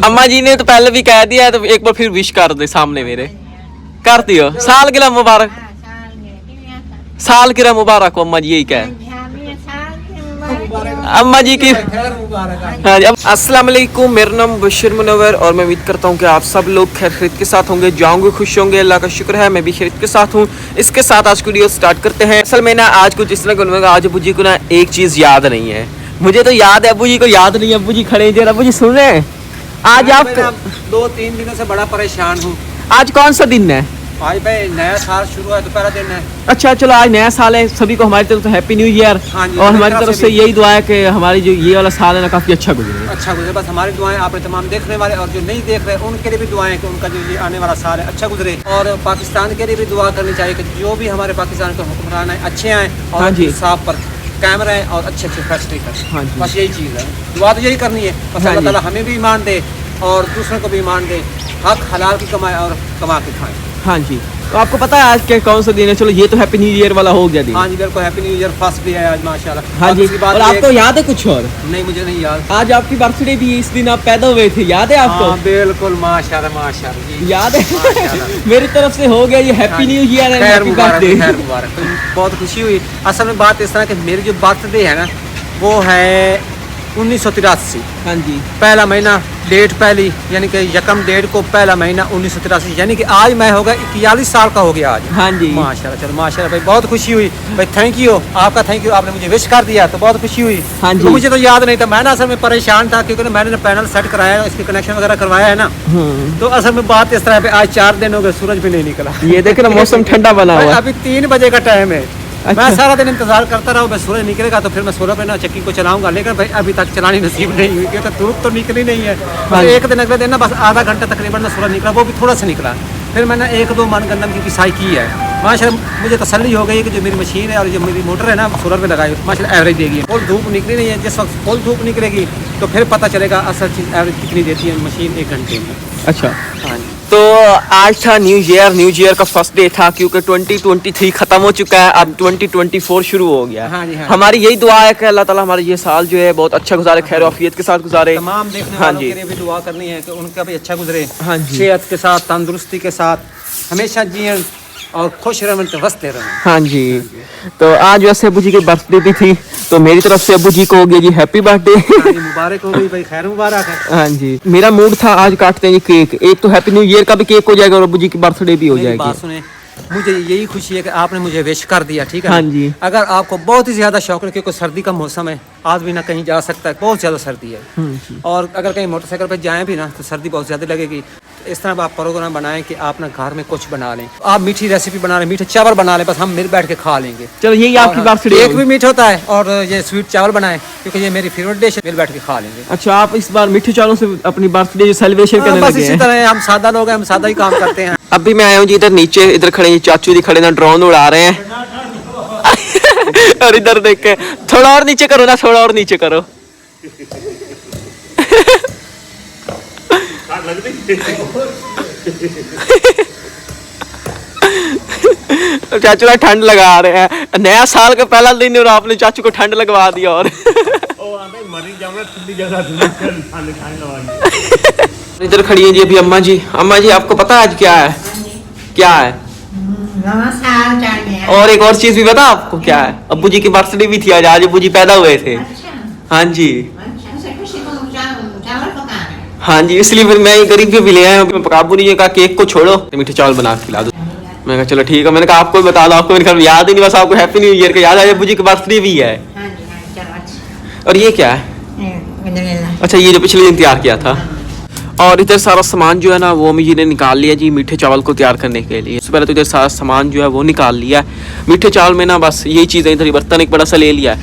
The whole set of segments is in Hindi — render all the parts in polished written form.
अम्मा जी ने तो पहले भी कह दिया है, तो एक बार फिर विश कर दे सामने मेरे, कर दियो। साल गिला मुबारक, साल गिरा मुबारक हो अम्मा जी, यही कह अम्मा जी की। हाँ जी, अस्सलाम वालेकुम, मेरा नाम बशीर मुनव्वर और मैं उम्मीद करता हूँ कि आप सब लोग खैरियत के साथ होंगे, जाऊँगे खुश होंगे, अल्लाह का शुक्र है मैं भी खैरियत के साथ हूँ। इसके साथ आज वीडियो स्टार्ट करते हैं। असल में ना आज कुछ इस तरह बनूंगा, आज अबू जी को ना एक चीज़ याद नहीं है, मुझे तो याद है, अबू जी को याद नहीं है। अबू जी खड़े हैं, अबू जी सुन रहे हैं? आज आप 2-3 दिनों से बड़ा परेशान हूँ। आज कौन सा दिन है? आज भाई नया साल शुरू है, तो पहला दिन है। अच्छा चलो, आज नया साल है, सभी को हमारी तरफ से हैप्पी न्यू ईयर। हाँ जी, और हमारी तरफ से यही दुआ है कि हमारी जो ये वाला साल है ना काफ़ी अच्छा गुजरे। अच्छा गुजरे, बस हमारी दुआएं आपने तमाम देखने वाले और जो नहीं देख रहे उनके लिए भी दुआएं कि उनका जो ये आने वाला साल है अच्छा गुजरे। और पाकिस्तान के लिए भी दुआ करनी चाहिए कि जो भी हमारे पाकिस्तान के हुक्मरान हैं अच्छे आएँ और इंसाफ पर कायम रहें और अच्छे अच्छे फैसले करें। बस यही चीज़ है, दुआ तो यही करनी है। बस अल्लाह ताला हमें भी ईमान दे और दूसरों को भी ईमान दे, हक हलाल की कमाए और कमा के खाएं। हाँ जी, तो आपको पता है आज के कौन सा दिन है? चलो ये तो हैप्पी न्यू ईयर वाला हो गया दिन। हाँ जी बिल्कुल, हैप्पी न्यू ईयर फर्स्ट भी है आज माशाल्लाह। हाँ जी, और आपको याद है कुछ और? नहीं, मुझे नहीं याद। आज आपकी बर्थडे भी, इस दिन आप पैदा हुए थे, याद है आपको? हाँ, बिल्कुल माशाल्लाह माशाल्लाह जी, याद है? मेरी तरफ से हो गया ये हैप्पी न्यू ईयर है, हैप्पी बर्थडे। खैर मुबारक, बहुत खुशी हुई। असल में बात इस तरह कि मेरी जो बर्थडे है ना वो है 1983। हाँ जी, पहला महीना डेट पहली, यानी कि यकम डेट को पहला महीना 1983, यानी कि आज मैं हो गया 41 साल का हो गया आज। हाँ जी माशाल्लाह, चलो माशाल्लाह भाई, बहुत खुशी हुई भाई। थैंक यू, आपका थैंक यू, आपने मुझे विश कर दिया तो बहुत खुशी हुई। हाँ जी, तो मुझे तो याद नहीं था, मैं ना असल में परेशान था क्योंकि मैंने पैनल सेट कराया है, इसके कनेक्शन वगैरह करवाया है ना। तो असल में बात इस तरह पे, आज 4 दिन हो गए सूरज भी नहीं निकला। ये देख ना मौसम ठंडा बना हुआ है। अभी 3 बजे का टाइम है। अच्छा। मैं सारा दिन इंतजार करता रहा, बस सूरज निकलेगा तो फिर मैं 16 पे ना चक्की को चलाऊंगा, लेकिन भाई अभी तक चलानी नसीब नहीं हुई क्योंकि धूप तो निकली नहीं है। हाँ। एक दिन अगले दिन ना बस आधा घंटा तकरीबन ना सूरज निकला, वो भी थोड़ा सा निकला। फिर मैंने 1-2 मन गंदम की पिसाई की है। माशाल्लाह मुझे तसल्ली हो गई कि जो मेरी मशीन है और जो मेरी मोटर है ना सोलर पे लगाई, माशाल्लाह एवरेज देगी। फुल धूप निकली नहीं है, जिस वक्त फुल धूप निकलेगी तो फिर पता चलेगा असल चीज़ एवरेज कितनी देती है मशीन 1 घंटे में। अच्छा, हाँ जी। तो आज था न्यू ईयर का फर्स्ट डे था क्योंकि 2023 खत्म हो चुका है, अब 2024 शुरू हो गया। हाँ जी, हाँ। हमारी यही दुआ है कि अल्लाह ताला हमारे ये साल जो है बहुत अच्छा गुजारे, खैर आफियत के साथ गुजारे। तमाम देखने हाँ वालों जी, के लिए भी दुआ करनी है कि उनका भी अच्छा गुजरे। हाँ जी, सेहत के साथ, तंदुरुस्ती के साथ, हमेशा जिए और खुश रहें, तवस्ते रहें। हाँ जी। तो आज वैसे अबू जी की बर्थडे भी थी, तो मेरी तरफ से अबू जी को हो गया जी हैप्पी बर्थडे। मुबारक हो गई भाई, खैर मुबारक है। हाँ जी, मेरा मूड था आज काटते हैं केक, एक तो हैप्पी न्यू ईयर का भी केक हो जाएगा और अबू जी की बर्थडे भी हो मेरी जाएगी। बात सुने, मुझे यही खुशी है कि आपने मुझे विश कर दिया, ठीक है? हाँ जी। अगर आपको बहुत ही ज्यादा शौक है क्योंकि सर्दी का मौसम है, आदमी ना कहीं जा सकता है, बहुत ज्यादा सर्दी है, और अगर कहीं मोटरसाइकिल पर जाएं भी ना तो सर्दी बहुत ज्यादा लगेगी। तो इस तरह आप प्रोग्राम बनाएं कि आप ना घर में कुछ बना लें, आप मीठी रेसिपी बना लें, मीठे चावल बना लें, बस हम मिल बैठ के खा लेंगे। चलो यही आपकी बर्थडे, केक भी मीठा होता है और ये स्वीट चावल बनाएं क्योंकि ये मेरी फेवरेट डिश है, मिल बैठ के खा लेंगे। अच्छा, आप इस बार मीठे चावलों से अपनी बर्थडे जो सेलिब्रेशन करने बस लगे इसी हैं? तरह हम सादा लोग हैं, हम सादा ही काम करते हैं। अभी मैं आया हूँ जी इधर नीचे, इधर खड़े हैं चाचू जी, खड़े ना ड्रोन उड़ा रहे हैं। और इधर देख के थोड़ा और नीचे करो ना, थोड़ा और नीचे करो। चाचू ना ठंड लगा रहे हैं, नया साल का पहला दिन और आपने चाचू को ठंड लगवा दिया। और इधर खड़ी है जी अभी अम्मा जी। अम्मा जी आपको पता है आज क्या है? क्या है? और एक और चीज भी पता आपको क्या है? अब्बू जी की बर्थडे भी थी आज, आज अब्बू जी पैदा हुए थे। हाँ जी, हाँ जी, इसलिए फिर मैं गरीब भी ले आया। अब्बू ने कहा केक को छोड़ो, मीठे चावल बना के खिला दो। मैं कहा चलो ठीक है, मैंने कहा आपको बता दो, आपको मेरे ख्याल याद ही नहीं, बस आपको हैप्पी न्यू ईयर का याद है, अब्बू जी की बर्थडे भी है। और ये क्या है? अच्छा, ये जो पिछले दिन तैयार किया था। और इधर सारा सामान जो है ना वो अम्मी जी ने निकाल लिया जी मीठे चावल को तैयार करने के लिए। उससे पहले तो इधर सारा सामान जो है वो निकाल लिया है। मीठे चावल में ना बस यही चीज़ें, इधर बर्तन एक बड़ा सा ले लिया है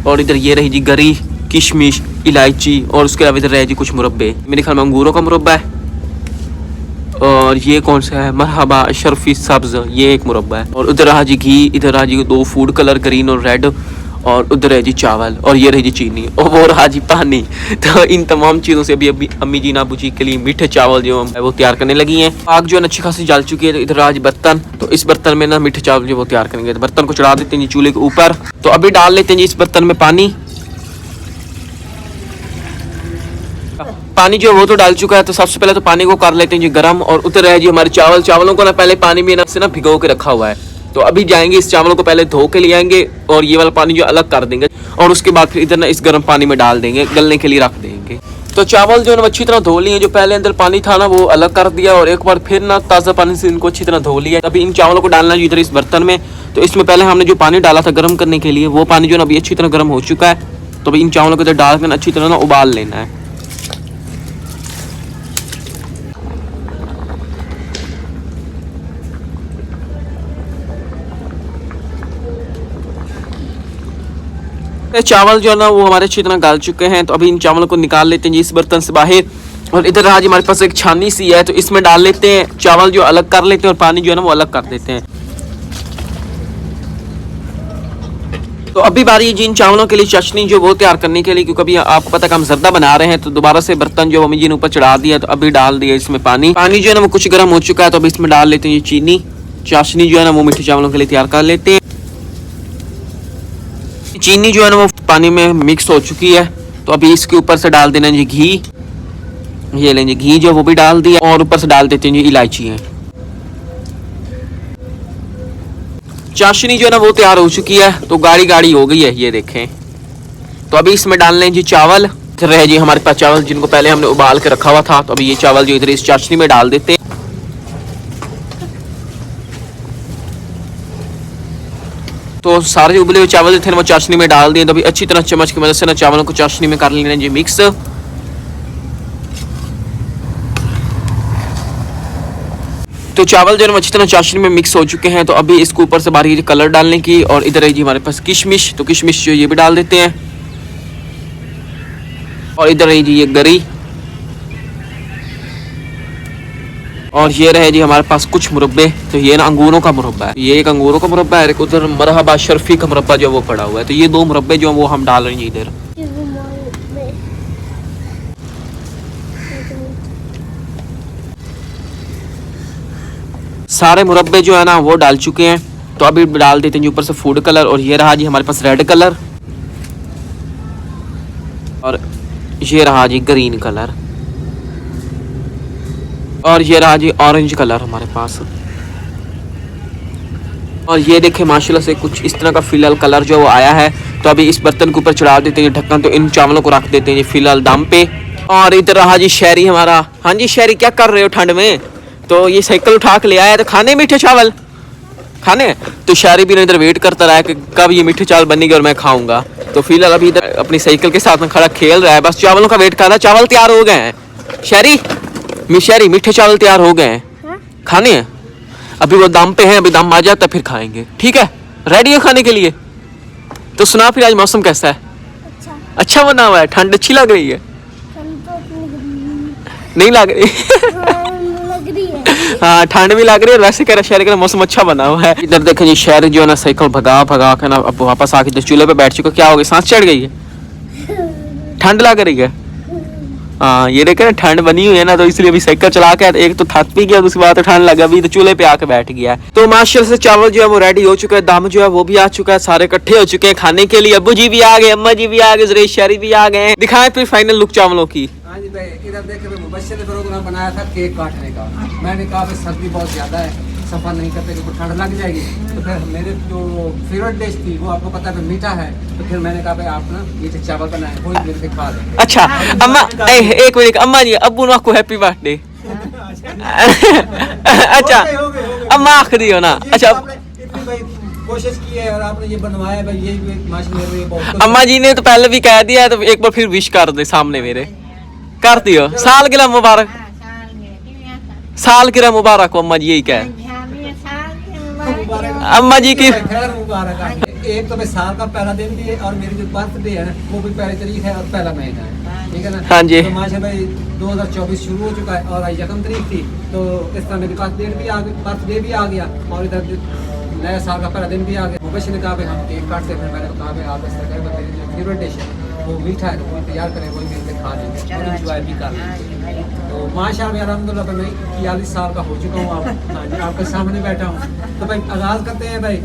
और इधर ये रही जी गरी, किशमिश, इलायची और उसके अलावा इधर रहे जी कुछ मुरब्बे, मेरे ख्याल में अंगूरों का मुरब्बा है। और ये कौन सा है? मरहबा अशरफी सब्ज़, ये एक मुरब्बा है। और उधर रहा जी घी, इधर रहा जी 2 फूड कलर ग्रीन और रेड, और उधर है जी चावल, और ये रही जी चीनी, और वो रहा जी पानी। तो इन तमाम चीज़ों से अभी अम्मी जी ना अबू जी के लिए मीठे चावल जो है वो तैयार करने लगी हैं। आग जो है अच्छी खासी जल चुकी है। तो इधर रहा जी बर्तन, तो इस बर्तन में ना मीठे चावल जो वो तैयार करेंगे। तो बर्तन को चढ़ा देते हैं जी चूल्हे के ऊपर। तो अभी डाल लेते हैं जी इस बर्तन में पानी। पानी जो है वो तो डाल चुका है, तो सबसे पहले तो पानी को कर लेते हैं जी गर्म। और उतर है जी हमारे चावलों को ना पहले पानी में ना से ना भिगो के रखा हुआ है। तो अभी जाएंगे इस चावलों को पहले धो के ले आएंगे और ये वाला पानी जो अलग कर देंगे और उसके बाद फिर इधर ना इस गर्म पानी में डाल देंगे, गलने के लिए रख देंगे। तो चावल जो है ना अच्छी तरह धो लिए, जो पहले अंदर पानी था ना वो अलग कर दिया और एक बार फिर ना ताज़ा पानी से इनको अच्छी तरह धो लिया। अभी इन चावलों को डालना है इधर इस बर्तन में। तो इसमें पहले हमने जो पानी डाला था गर्म करने के लिए, वो पानी जो है ना अभी अच्छी तरह गर्म हो चुका है। तो अभी इन चावलों को इधर डाल कर अच्छी तरह ना उबाल लेना है। चावल जो है ना वो हमारे अच्छी तरह गल चुके हैं। तो अभी इन चावलों को निकाल लेते हैं जी इस बर्तन से बाहर। और इधर आज हमारे पास एक छानी सी है, तो इसमें डाल लेते हैं चावल, जो अलग कर लेते हैं और पानी जो है ना वो अलग कर देते हैं। तो अभी बारी है जी इन चावलों के लिए चटनी जो वो तैयार करने के लिए, क्योंकि अभी आपको पता है हम जर्दा बना रहे हैं। तो दोबारा से बर्तन जो मम्मी जी ने ऊपर चढ़ा दिया, तो अभी डाल दिया इसमें पानी जो है ना वो कुछ गर्म हो चुका है। तो अभी इसमें डाल लेते हैं ये चीनी। चाशनी जो है ना वो मीठे चावलों के लिए तैयार कर लेते हैं। चीनी जो है ना वो पानी में मिक्स हो चुकी है। तो अभी इसके ऊपर से डाल देना जी घी। ये लेंगे घी जो वो भी डाल दिया और ऊपर से डाल देते हैं जी इलायची। चाशनी जो है ना वो तैयार हो चुकी है, तो गाढ़ी गाढ़ी हो गई है, ये देखें। तो अभी इसमें डाल लें जी चावल। रहे जी हमारे पास चावल जिनको पहले हमने उबाल के रखा हुआ था। तो अभी ये चावल जो इधर इस चाशनी में डाल देते हैं। तो सारे उबले हुए चावल थे ना वो चाशनी में डाल दिए। तो अभी अच्छी तरह चम्मच की मदद से ना चावलों को चाशनी में कर लेना जी मिक्स। तो चावल जो है अच्छी तरह चाशनी में मिक्स हो चुके हैं। तो अभी इसके ऊपर से बारी कलर डालने की, और इधर है जी हमारे पास किशमिश। तो किशमिश जो ये भी डाल देते हैं। और इधर है जी ये गरी। और ये रहे जी हमारे पास कुछ मुरब्बे। तो ये ना अंगूरों का मुरब्बा है, ये एक अंगूरों का मुरब्बा है, एक उधर मरहबा शर्फी का मुरब्बा जो वो पड़ा हुआ है। तो ये दो मुरब्बे जो वो हम डाल रहे हैं इधर। सारे मुरब्बे जो है ना वो डाल चुके हैं। तो अभी डाल देते हैं जी ऊपर से फूड कलर। और ये रहा जी हमारे पास रेड कलर, और ये रहा जी ग्रीन कलर, और ये रहा जी ऑरेंज कलर हमारे पास। और ये देखें माशाल्लाह से कुछ इस तरह का फिलहाल कलर जो वो आया है। तो अभी इस बर्तन के ऊपर चढ़ा देते हैं ढक्कन। तो इन चावलों को रख देते हैं जी फिलहाल दम पे। और इधर रहा जी शहरी हमारा। हाँ जी शहरी, क्या कर रहे हो ठंड में? तो ये साइकिल उठा के ले आया, तो खाने मीठे चावल खाने। तो शहरी भी इधर वेट करता रहा कि कब ये मीठे चावल बनेंगे और मैं खाऊंगा। तो फिलहाल अभी इधर अपनी साइकिल के साथ में खड़ा खेल रहा है, बस चावलों का वेट कर रहा है। चावल तैयार हो गए हैं शहरी, मीठे चावल तैयार हो गए हैं, खाने हैं। अभी वो दम पे हैं, अभी दम आ जाता फिर खाएंगे, ठीक है? रेडी है खाने के लिए? तो सुना फिर आज मौसम कैसा है? अच्छा बना हुआ है। ठंड अच्छी लग रही है? नहीं लग रही? हाँ ठंड भी लग रही है। वैसे कह रहा शहर का मौसम अच्छा बना हुआ है। इधर देखें जी शहर जो है ना साइकिल भगा भगा के ना अब वापस आके चूल्हे पे बैठ चुका। क्या हो गया, सांस चढ़ गई है? ठंड लग रही है? हाँ ये देखे ना ठंड बनी हुई है ना, तो इसलिए अभी साइकिल चला के एक तो थक भी गया, दूसरी बात तो ठंड लगा, अभी तो चूल्हे पे आके बैठ गया। तो माशाल्लाह से चावल जो है वो रेडी हो चुका है, दम जो है वो भी आ चुका है, सारे इकट्ठे हो चुके हैं खाने के लिए। अब्बू जी भी आ गए, अम्मा जी भी आ गए, जुरेश शहरी भी आ गए। दिखाएं फिर फाइनल लुक चावलों की। हाँ जी भाई, इधर देखे मैं मुबश्शिर ने प्रोग्राम बनाया था केक काटने का। मैंने कहा भाई सर्दी बहुत ज़्यादा है, सफ़र नहीं करते क्योंकि ठंड लग जाएगी। तो फिर मेरे जो फेवरेट डिश थी वो आपको पता है मीठा है, तो फिर मैंने कहा भाई आप ना मीठे चावल बनाए, वही मेरे से खा लें। अच्छा अम्मा, एक मिनट, अम्मा जी अब्बू को हैप्पी बर्थडे। अच्छा अम्मा आखिरी हो ना? अच्छा कोशिश की है और आपने ये बनवाया भाई, ये माशाल्लाह बहुत। अम्मा जी ने तो पहले भी कह दिया है, तो एक बार फिर विश कर दे सामने मेरे, कर दियो। साल गिरा मुबारक, साल गिरा मुबारक हो अम्मा जी, यही कह अम्मा जी की। मुबारक। एक तो मैं साल का पहला दिन भी है और मेरी जो बर्थडे है वो भी पहली तारीख है और पहला महीना है, ठीक है ना? हाँ जी। तो माशाल्लाह भाई 2024 शुरू हो चुका है और आज 1 तारीख थी, तो इस तरह मेरी बर्थडे भी आ गया और इधर नया साल का पहला दिन भी आ गया। मुबश्शिर ने कहा भाई हम केक काटते, फिर मैंने कहा भाई आप इस तरह का मेरी जो फेवरेट डिश है वो मीठा है, तो वो तैयार करें, वही मिलकर खा लेंगे और इंजॉय भी कर लेंगे। तो माशाअल्लाह अल्हम्दुलिल्लाह भाई मैं 41 साल का हो चुका हूँ आप हाँ जी आपके सामने बैठा हूँ। तो भाई आगाज करते हैं भाई।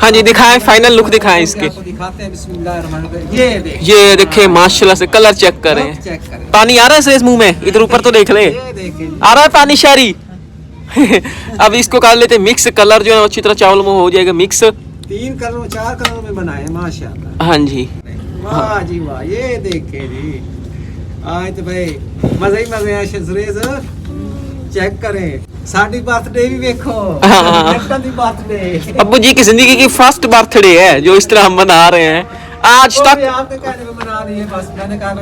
हाँ जी दिखाएं, फाइनल लुक दिखाएं इसके। आपको दिखाते हैं बिस्मिल्लाहिर्रहमानिर्रहीम। ये देखे माशाल्लाह से कलर चेक करें। चेक करें। पानी आ रहा है इस मुंह में, इधर ऊपर तो देख ले, ये देखें आ रहा है पानी शहरी। अब इसको कर लेते मिक्स, कलर जो है अच्छी तरह चावल में हो जाएगा मिक्स। 3 कलरों 4 कलरों में बनाए हैं माशाअल्लाह। हाँ जी वाह जी वाह, ये देखे जी आज तो भाई मजे ही मजे हैं। शजरेज चेक करें, साडी बर्थडे भी देखो। हाँ। दी बर्थडे अब्बू जी की जिंदगी की फर्स्ट बर्थडे है जो इस तरह हम मना रहे हैं आज तक। आपके कहने पे मना रही है बस, मैंने कहा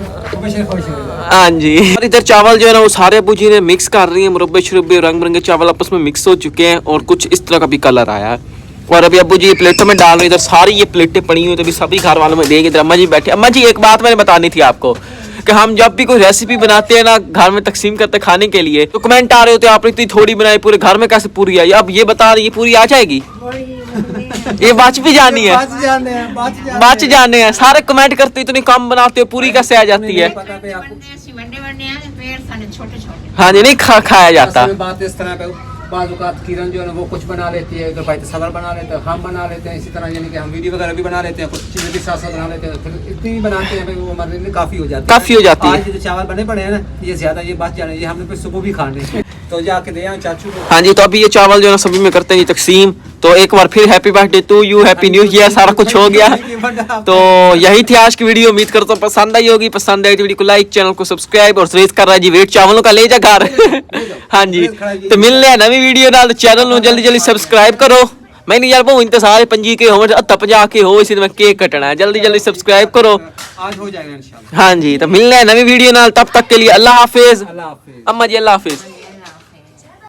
खुश हो जाए। हाँ जी। और इधर चावल जो है ना वो सारे अब्बू जी ने मिक्स कर रही है, मुरब्बे शुरब्बे रंग बिरंगे चावल आपस में मिक्स हो चुके हैं और कुछ इस तरह का भी कलर आया है। और अभी अब्बू जी प्लेटों में डाल रहे हैं। इधर सारी ये प्लेटें पड़ी हुई तो अभी सभी घर वालों में देंगे। इधर अम्मा जी बैठे। अम्मा जी एक बात मैंने बतानी थी आपको कि हम जब भी कोई रेसिपी बनाते हैं ना घर में तकसीम करते खाने के लिए तो कमेंट आ रहे होते हैं आपने इतनी थोड़ी बनाई, पूरे घर में कैसे पूरी आई। अब ये बता रही है पूरी आ जाएगी, ये बच भी जानी है, बच जाने हैं। सारे कमेंट करते इतनी कम बनाते हो पूरी कैसे आ जाती है। हाँ जी नहीं खाया जाता। बात इस तरह पे बाज़-औक़ात किरण जो है ना वो कुछ बना लेती है, इधर भाई तसव्वुर बना लेते हैं, हम बना लेते हैं। इसी तरह यानी कि हम वीडियो वगैरह भी बना लेते हैं, कुछ चीज़ें भी साथ साथ बना लेते हैं। फिर इतनी भी बनाते हैं भाई वो हमारे लिए काफ़ी हो जाती है। काफ़ी हो जाती है। आज जो चावल बने पड़े हैं ना ये ज़्यादा ये बच जाने, ये हमने फिर सुबह भी खाने तो जाके दे आए चाचू को। हाँ जी तो अभी ये चावल जो है ना सभी में करते हैं ये तकसीम। तो एक बार फिर happy birthday to you, happy new year, सारा कुछ हो गया। तो यही थी आज की वीडियो। उम्मीद करता हूँ पसंद आई होगी। पसंद आई तो वीडियो को लाइक, चैनल को सब्सक्राइब और रेट कर रहा है जी वेट चावलों का ले जा घर। हाँ जी तो मिलने हैं नवी वीडियो नाल। चैनल को जल्दी जल्दी सब्सक्राइब करो। मैं नहीं यार बहुत इंतजार 50 के हो 50 के हो इसी में केक कटना है। जल्दी जल्दी सब्सक्राइब करो। आज हो जाएगा इंशाल्लाह। हाँ जी तो मिलने हैं नवी वीडियो नाल। तब तक के लिए अल्लाह हाफिज। अल्लाह हाफिज। अम्मा जी अल्लाह हाफिज।